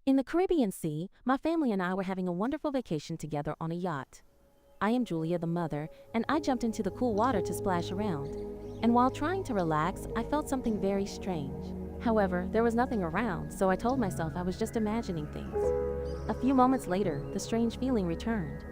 In the Caribbean Sea, my family and I were having a wonderful vacation together on a yacht. I am Julia, the mother, and I jumped into the cool water to splash around. And while trying to relax, I felt something very strange. However, there was nothing around, so I told myself I was just imagining things. A few moments later, the strange feeling returned.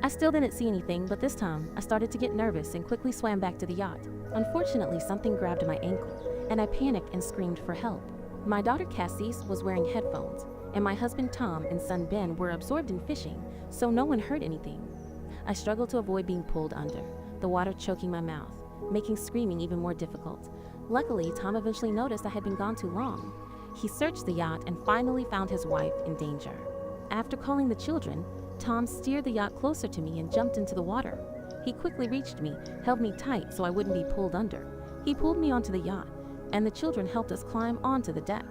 I still didn't see anything, but this time, I started to get nervous and quickly swam back to the yacht. Unfortunately, something grabbed my ankle, and I panicked and screamed for help. My daughter Cassie was wearing headphones, and my husband Tom and son Ben were absorbed in fishing, so no one heard anything. I struggled to avoid being pulled under, the water choking my mouth, making screaming even more difficult. Luckily, Tom eventually noticed I had been gone too long. He searched the yacht and finally found his wife in danger. After calling the children, Tom steered the yacht closer to me and jumped into the water. He quickly reached me, held me tight so I wouldn't be pulled under. He pulled me onto the yacht, and the children helped us climb onto the deck.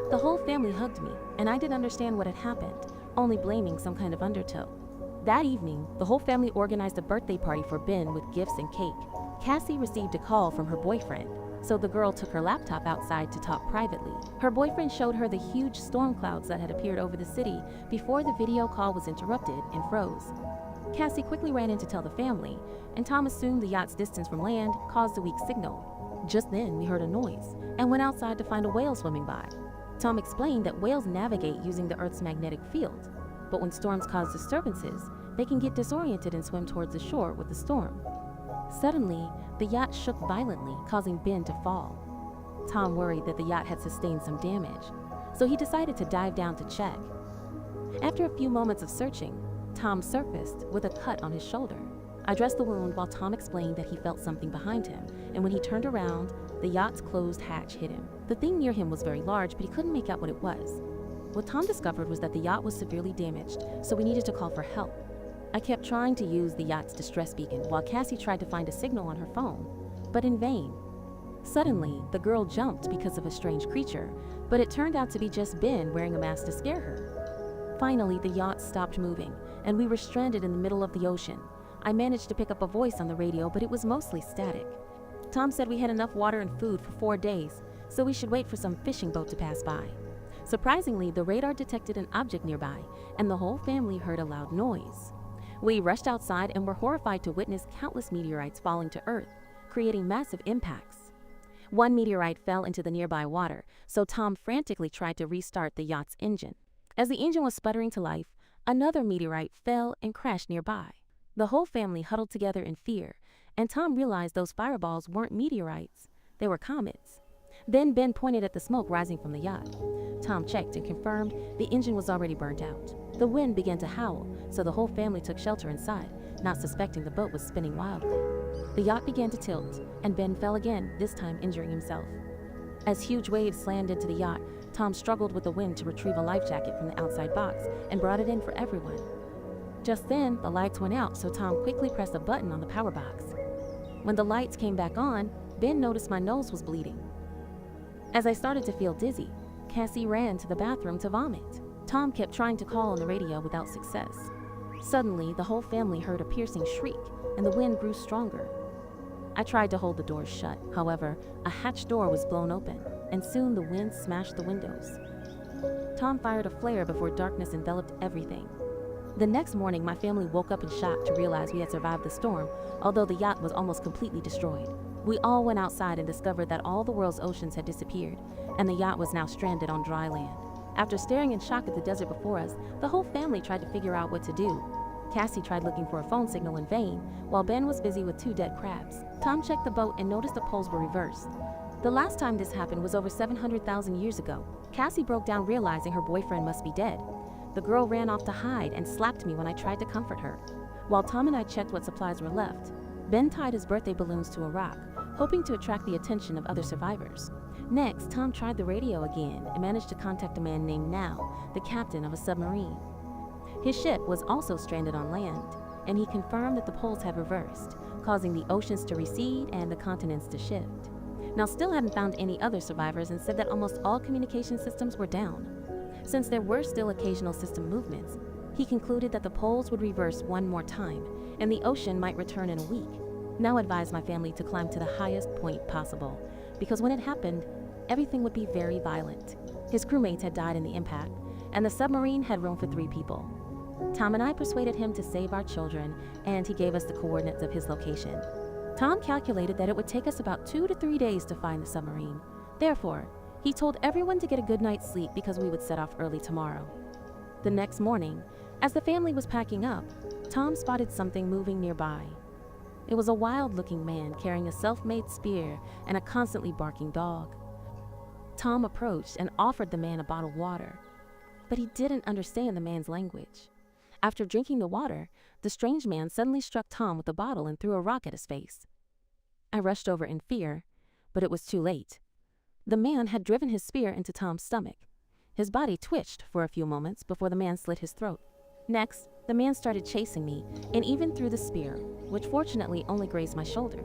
The whole family hugged me, and I didn't understand what had happened, only blaming some kind of undertow. That evening, the whole family organized a birthday party for Ben with gifts and cake. Cassie received a call from her boyfriend, so the girl took her laptop outside to talk privately. Her boyfriend showed her the huge storm clouds that had appeared over the city before the video call was interrupted and froze. Cassie quickly ran in to tell the family, and Tom assumed the yacht's distance from land caused a weak signal. Just then, we heard a noise and went outside to find a whale swimming by. Tom explained that whales navigate using the Earth's magnetic field, but when storms cause disturbances, they can get disoriented and swim towards the shore with the storm. Suddenly, the yacht shook violently, causing Ben to fall. Tom worried that the yacht had sustained some damage, so he decided to dive down to check. After a few moments of searching, Tom surfaced with a cut on his shoulder. I dressed the wound while Tom explained that he felt something behind him, and when he turned around, the yacht's closed hatch hit him. The thing near him was very large, but he couldn't make out what it was. What Tom discovered was that the yacht was severely damaged, so we needed to call for help. I kept trying to use the yacht's distress beacon while Cassie tried to find a signal on her phone, but in vain. Suddenly, the girl jumped because of a strange creature, but it turned out to be just Ben wearing a mask to scare her. Finally, the yacht stopped moving, and we were stranded in the middle of the ocean. I managed to pick up a voice on the radio, but it was mostly static. Tom said we had enough water and food for 4 days, so we should wait for some fishing boat to pass by. Surprisingly, the radar detected an object nearby, and the whole family heard a loud noise. We rushed outside and were horrified to witness countless meteorites falling to Earth, creating massive impacts. One meteorite fell into the nearby water, so Tom frantically tried to restart the yacht's engine. As the engine was sputtering to life, another meteorite fell and crashed nearby. The whole family huddled together in fear, and Tom realized those fireballs weren't meteorites, they were comets. Then Ben pointed at the smoke rising from the yacht. Tom checked and confirmed the engine was already burnt out. The wind began to howl, so the whole family took shelter inside, not suspecting the boat was spinning wildly. The yacht began to tilt, and Ben fell again, this time injuring himself. As huge waves slammed into the yacht, Tom struggled with the wind to retrieve a life jacket from the outside box and brought it in for everyone. Just then, the lights went out, so Tom quickly pressed a button on the power box. When the lights came back on, Ben noticed my nose was bleeding. As I started to feel dizzy, Cassie ran to the bathroom to vomit. Tom kept trying to call on the radio without success. Suddenly, the whole family heard a piercing shriek, and the wind grew stronger. I tried to hold the doors shut. However, a hatch door was blown open, and soon the wind smashed the windows. Tom fired a flare before darkness enveloped everything. The next morning, my family woke up in shock to realize we had survived the storm, although the yacht was almost completely destroyed. We all went outside and discovered that all the world's oceans had disappeared, and the yacht was now stranded on dry land. After staring in shock at the desert before us, the whole family tried to figure out what to do. Cassie tried looking for a phone signal in vain, while Ben was busy with 2 dead crabs. Tom checked the boat and noticed the poles were reversed. The last time this happened was over 700,000 years ago. Cassie broke down, realizing her boyfriend must be dead. The girl ran off to hide and slapped me when I tried to comfort her. While Tom and I checked what supplies were left, Ben tied his birthday balloons to a rock, hoping to attract the attention of other survivors. Next, Tom tried the radio again and managed to contact a man named Now, the captain of a submarine. His ship was also stranded on land, and he confirmed that the poles had reversed, causing the oceans to recede and the continents to shift. Now still hadn't found any other survivors and said that almost all communication systems were down. Since there were still occasional system movements, he concluded that the poles would reverse one more time, and the ocean might return in a week. Now advised my family to climb to the highest point possible, because when it happened, everything would be very violent. His crewmates had died in the impact, and the submarine had room for 3 people. Tom and I persuaded him to save our children, and he gave us the coordinates of his location. Tom calculated that it would take us about 2 to 3 days to find the submarine. Therefore, he told everyone to get a good night's sleep because we would set off early tomorrow. The next morning, as the family was packing up, Tom spotted something moving nearby. It was a wild-looking man carrying a self-made spear and a constantly barking dog. Tom approached and offered the man a bottle of water, but he didn't understand the man's language. After drinking the water, the strange man suddenly struck Tom with the bottle and threw a rock at his face. I rushed over in fear, but it was too late. The man had driven his spear into Tom's stomach. His body twitched for a few moments before the man slit his throat. Next, the man started chasing me and even threw the spear, which fortunately only grazed my shoulder.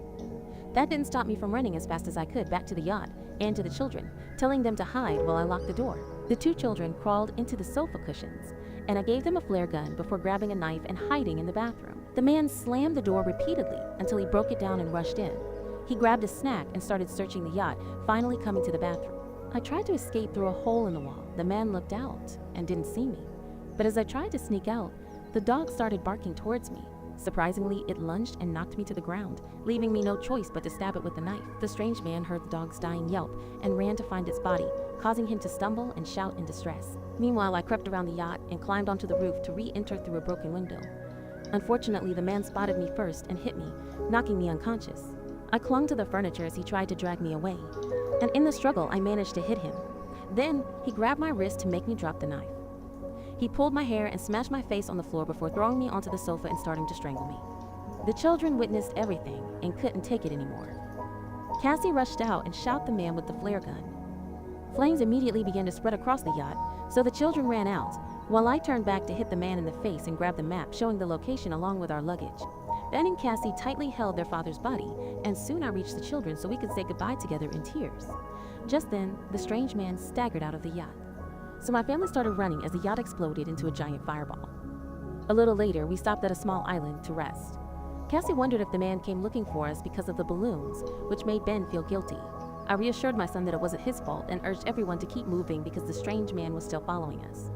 That didn't stop me from running as fast as I could back to the yacht and to the children, telling them to hide while I locked the door. The 2 children crawled into the sofa cushions, and I gave them a flare gun before grabbing a knife and hiding in the bathroom. The man slammed the door repeatedly until he broke it down and rushed in. He grabbed a snack and started searching the yacht, finally coming to the bathroom. I tried to escape through a hole in the wall. The man looked out and didn't see me. But as I tried to sneak out, the dog started barking towards me. Surprisingly, it lunged and knocked me to the ground, leaving me no choice but to stab it with the knife. The strange man heard the dog's dying yelp and ran to find its body, causing him to stumble and shout in distress. Meanwhile, I crept around the yacht and climbed onto the roof to re-enter through a broken window. Unfortunately, the man spotted me first and hit me, knocking me unconscious. I clung to the furniture as he tried to drag me away, and in the struggle, I managed to hit him. Then, he grabbed my wrist to make me drop the knife. He pulled my hair and smashed my face on the floor before throwing me onto the sofa and starting to strangle me. The children witnessed everything and couldn't take it anymore. Cassie rushed out and shot the man with the flare gun. Flames immediately began to spread across the yacht, so the children ran out, while I turned back to hit the man in the face and grab the map showing the location along with our luggage. Ben and Cassie tightly held their father's body, and soon I reached the children so we could say goodbye together in tears. Just then, the strange man staggered out of the yacht. So my family started running as the yacht exploded into a giant fireball. A little later, we stopped at a small island to rest. Cassie wondered if the man came looking for us because of the balloons, which made Ben feel guilty. I reassured my son that it wasn't his fault and urged everyone to keep moving because the strange man was still following us.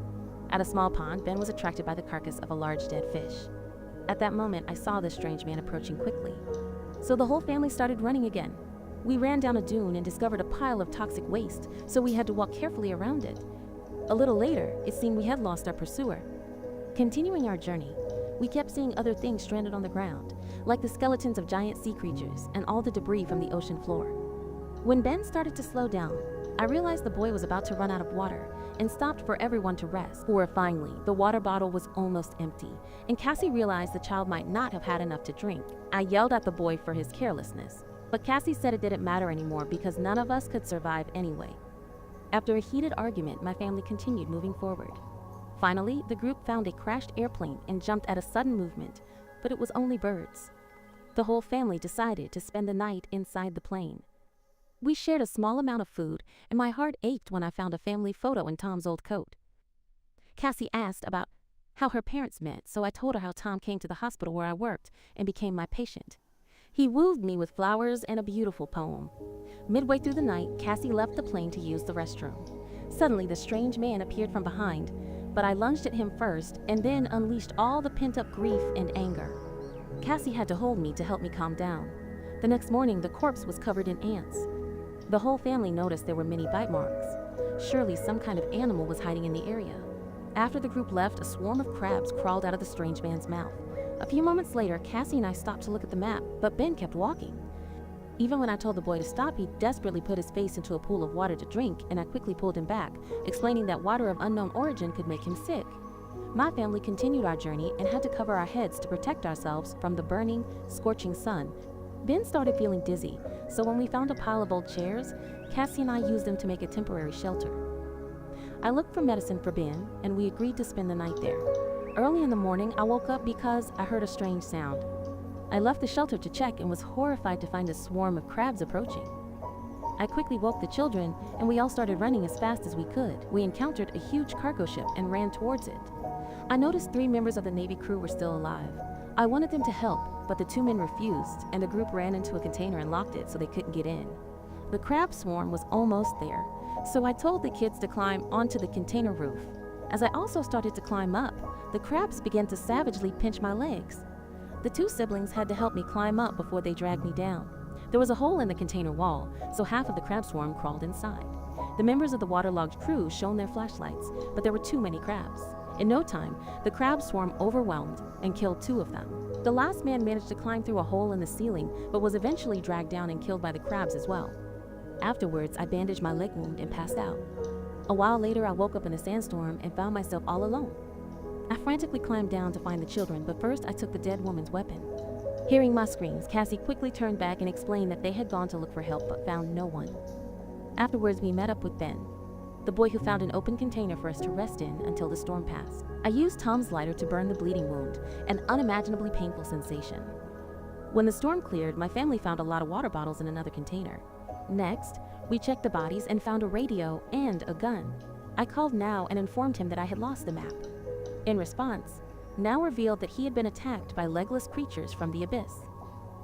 At a small pond, Ben was attracted by the carcass of a large dead fish. At that moment, I saw the strange man approaching quickly. So the whole family started running again. We ran down a dune and discovered a pile of toxic waste, so we had to walk carefully around it. A little later, it seemed we had lost our pursuer. Continuing our journey, we kept seeing other things stranded on the ground, like the skeletons of giant sea creatures and all the debris from the ocean floor. When Ben started to slow down, I realized the boy was about to run out of water and stopped for everyone to rest. Horrifyingly, the water bottle was almost empty, and Cassie realized the child might not have had enough to drink. I yelled at the boy for his carelessness, but Cassie said it didn't matter anymore because none of us could survive anyway. After a heated argument, my family continued moving forward. Finally, the group found a crashed airplane and jumped at a sudden movement, but it was only birds. The whole family decided to spend the night inside the plane. We shared a small amount of food, and my heart ached when I found a family photo in Tom's old coat. Cassie asked about how her parents met, so I told her how Tom came to the hospital where I worked and became my patient. He wooed me with flowers and a beautiful poem. Midway through the night, Cassie left the plane to use the restroom. Suddenly, the strange man appeared from behind, but I lunged at him first and then unleashed all the pent-up grief and anger. Cassie had to hold me to help me calm down. The next morning, the corpse was covered in ants. The whole family noticed there were many bite marks. Surely some kind of animal was hiding in the area. After the group left, a swarm of crabs crawled out of the strange man's mouth. A few moments later, Cassie and I stopped to look at the map, but Ben kept walking. Even when I told the boy to stop, he desperately put his face into a pool of water to drink, and I quickly pulled him back, explaining that water of unknown origin could make him sick. My family continued our journey and had to cover our heads to protect ourselves from the burning, scorching sun. Ben started feeling dizzy, so when we found a pile of old chairs, Cassie and I used them to make a temporary shelter. I looked for medicine for Ben, and we agreed to spend the night there. Early in the morning, I woke up because I heard a strange sound. I left the shelter to check and was horrified to find a swarm of crabs approaching. I quickly woke the children, and we all started running as fast as we could. We encountered a huge cargo ship and ran towards it. I noticed 3 members of the Navy crew were still alive. I wanted them to help, but the 2 men refused, and the group ran into a container and locked it so they couldn't get in. The crab swarm was almost there, so I told the kids to climb onto the container roof. As I also started to climb up, the crabs began to savagely pinch my legs. The two siblings had to help me climb up before they dragged me down. There was a hole in the container wall, so half of the crab swarm crawled inside. The members of the waterlogged crew shone their flashlights, but there were too many crabs. In no time, the crab swarm overwhelmed and killed 2 of them. The last man managed to climb through a hole in the ceiling, but was eventually dragged down and killed by the crabs as well. Afterwards, I bandaged my leg wound and passed out. A while later, I woke up in a sandstorm and found myself all alone. I frantically climbed down to find the children, but first I took the dead woman's weapon. Hearing my screams, Cassie quickly turned back and explained that they had gone to look for help but found no one. Afterwards, we met up with Ben, the boy who found an open container for us to rest in until the storm passed. I used Tom's lighter to burn the bleeding wound, an unimaginably painful sensation. When the storm cleared, my family found a lot of water bottles in another container. Next, we checked the bodies and found a radio and a gun. I called Now and informed him that I had lost the map. In response, Now revealed that he had been attacked by legless creatures from the abyss.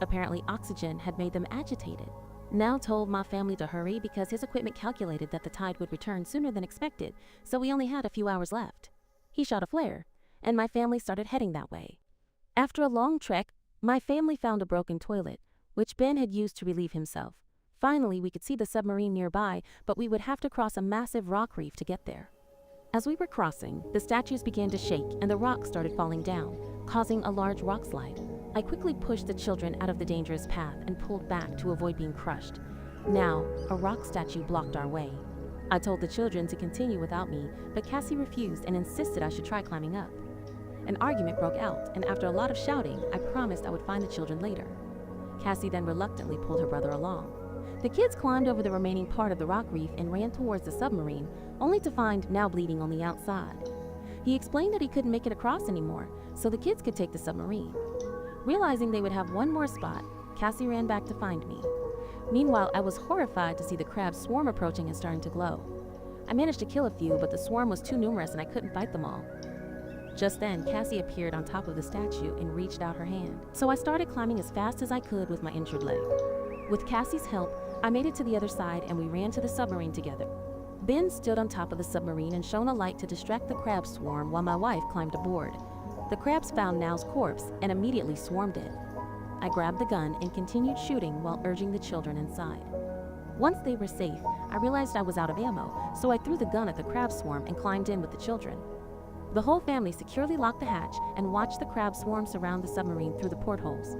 Apparently, oxygen had made them agitated. Now told my family to hurry because his equipment calculated that the tide would return sooner than expected, so we only had a few hours left. He shot a flare, and my family started heading that way. After a long trek, my family found a broken toilet, which Ben had used to relieve himself. Finally, we could see the submarine nearby, but we would have to cross a massive rock reef to get there. As we were crossing, the statues began to shake and the rocks started falling down, causing a large rock slide. I quickly pushed the children out of the dangerous path and pulled back to avoid being crushed. Now, a rock statue blocked our way. I told the children to continue without me, but Cassie refused and insisted I should try climbing up. An argument broke out, and after a lot of shouting, I promised I would find the children later. Cassie then reluctantly pulled her brother along. The kids climbed over the remaining part of the rock reef and ran towards the submarine, only to find Now bleeding on the outside. He explained that he couldn't make it across anymore, so the kids could take the submarine. Realizing they would have one more spot, Cassie ran back to find me. Meanwhile, I was horrified to see the crab swarm approaching and starting to glow. I managed to kill a few, but the swarm was too numerous and I couldn't fight them all. Just then, Cassie appeared on top of the statue and reached out her hand. So I started climbing as fast as I could with my injured leg. With Cassie's help, I made it to the other side and we ran to the submarine together. Ben stood on top of the submarine and shone a light to distract the crab swarm while my wife climbed aboard. The crabs found Now's corpse and immediately swarmed it. I grabbed the gun and continued shooting while urging the children inside. Once they were safe, I realized I was out of ammo, so I threw the gun at the crab swarm and climbed in with the children. The whole family securely locked the hatch and watched the crab swarm surround the submarine through the portholes.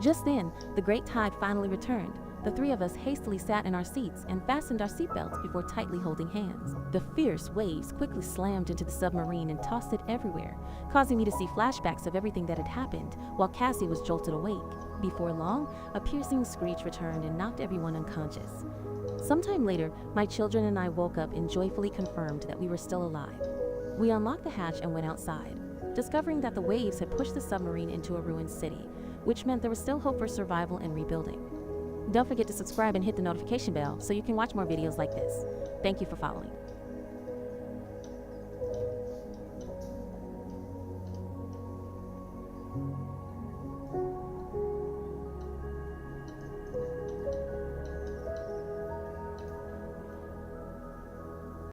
Just then, the great tide finally returned. The 3 of us hastily sat in our seats and fastened our seatbelts before tightly holding hands. The fierce waves quickly slammed into the submarine and tossed it everywhere, causing me to see flashbacks of everything that had happened while Cassie was jolted awake. Before long, a piercing screech returned and knocked everyone unconscious. Sometime later, my children and I woke up and joyfully confirmed that we were still alive. We unlocked the hatch and went outside, discovering that the waves had pushed the submarine into a ruined city, which meant there was still hope for survival and rebuilding. Don't forget to subscribe and hit the notification bell so you can watch more videos like this. Thank you for following.